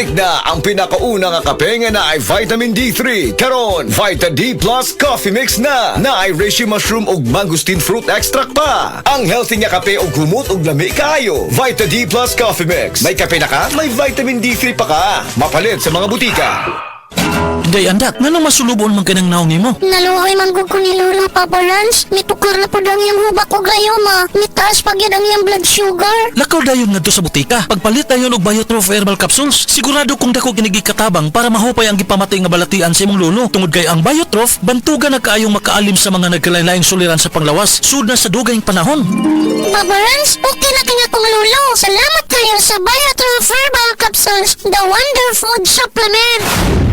Balik na ang pinakauna nga kape nga na ay vitamin D3. Karon, Vita D Plus Coffee Mix na ay reishi mushroom ug mangosteen fruit extract pa. Ang healthy nga kape ug humot ug lami kaayo. Vita D Plus Coffee Mix. May kape na ka, may vitamin D3 pa ka. Mapalit sa mga butika. Day andak, nanong masulubon man kanang naong nimo? Naluoy man gud ko ni Lola, Papa Lance. Mitukar na po ang iyang hubak o gayoma. Mitaas pag yan ang iyang blood sugar. Lakaw dayon ngadto sa butika. Pagpalit dayon og Biotroph herbal capsules. Sigurado kung dako kinigi katabang para mahupay ang gipamatay nga balatian sa imong lolo. Tungod kay ang Biotroph bantugan na kaayong makaalim sa mga nagkalain-laing suliran sa panglawas sud na sa dugayng panahon. Papa Lance, okay na kanya kong lolo. Salamat kayo sa Biotroph Herbal Capsules, the Wonder Food Supplement.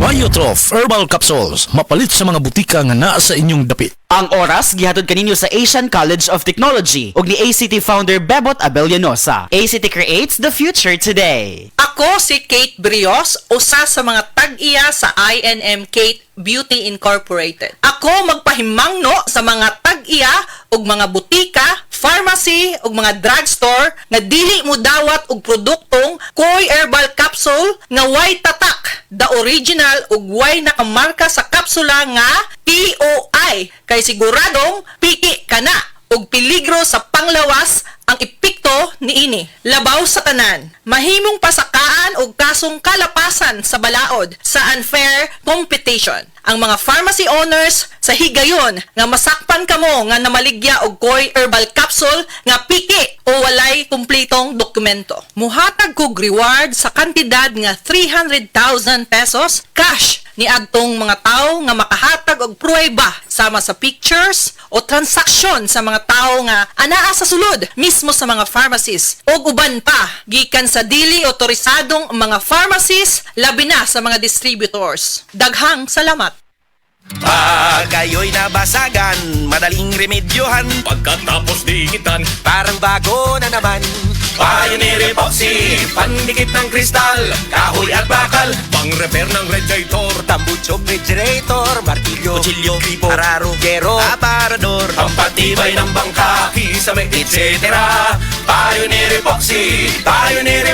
Biotroph herbal capsules. Mapalit sa mga butika nga naa sa inyong dapit. Ang oras gihatod kaninyo sa Asian College of Technology ug ni ACT founder Bebot Abellanosa. ACT creates the future today. Ako si Kate Brios, usa sa mga tag-iya sa INM Kate Beauty Incorporated. Ako magpahimangno sa mga tag-iya ug mga butika, pharmacy ug mga drugstore nga dili mo dawat og produktong Koi Herbal Capsule nga way tatak, the original ug way nakamarka sa kapsula nga POI kay siguradong piki kana ug peligro sa panglawas ang epekto niini. Labaw sa tanan, mahimong pasakaan og kasong kalapasan sa balaod sa unfair competition. Ang mga pharmacy owners sa higayon nga masakpan kamo nga namaligya og Koi Herbal Capsule nga piki o walay kumpletong dokumento. Muhatag kog reward sa kantidad nga 300,000 pesos cash ni adtong mga tao nga makahatag og pruweba sama sa pictures o transaksyon sa mga tao nga anaa sa sulod mismo sa mga pharmacies o uban pa gikan sa dili otorisadong mga pharmacies labi na sa mga distributors. Daghang salamat. Pag kayo'y nabasagan, madaling remedyohan. Pagkatapos dingitan, Parang bago na naman. Pioneer Epoxy, pandikit ng kristal, kahoy at bakal, pang-repair ng radiator, Tambucho, refrigerator, martilyo, kutsilyo, tipo, araro, gero, aparador. pampatibay ng bangka, kisame, etc. Pioneer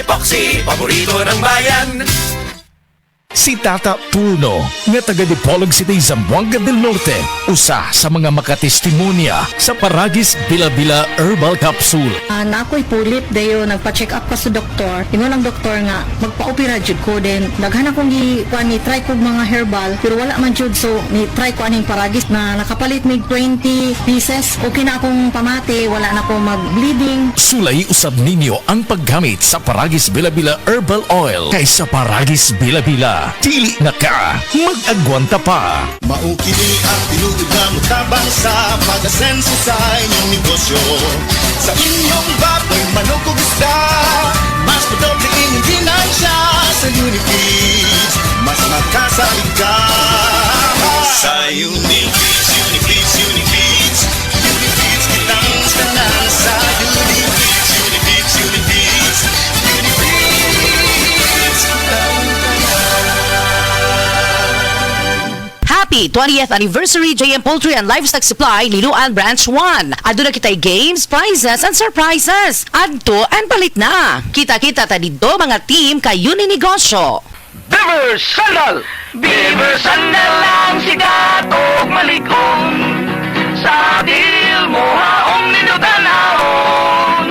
Epoxy, paborito ng bayan. Si Tata Puno, nga taga Dipolog City, Zamboanga del Norte, usa sa mga makatestimonya sa Paragis Bila-Bila Herbal Capsule. Na ako'y pulit dayo nagpa-check up pa sa doktor. Ingon ang doktor nga magpa-opera jud ko din. Daghan akong ni try kog mga herbal pero wala man jud, so ni try ko aning Paragis na nakapalit mig 20 pieces. Okay na akong pamati, wala na akong mag-bleeding. Sulay usab ninyo ang paggamit sa Paragis Bila-Bila Herbal Oil kaysa Paragis Bila-Bila. Dili na ka, mag-agwanta pa. Maukini ang tinuod na mutabang sa pag-asenso sa inyong negosyo. Sa inyong baboy, manok o isda, mas madoble inyong ginansya sa Unifeeds. Mas makasalig ka sa Unifeeds, Unifeeds, Unifeeds. Unifeeds kitang tanan sa Unifeeds, Unifeeds, Unifeeds. Unifeeds kitang Happy 20th Anniversary JM Poultry and Livestock Supply Liloan Branch 1. Adto na kitay games, prizes, and surprises. Adto and palit na. Kita-kita ta dito mga team kayo ni negosyo. Beaver Sandal! Beaver Sandal ang sikat o malikong sa dil mo haong ninutanahon.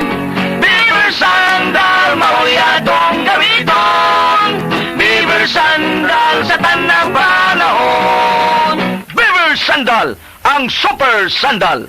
Beaver Sandal, maulyadong gamiton. Beaver Sandal sa tanang panahon. Beaver Sandal, ang super sandal.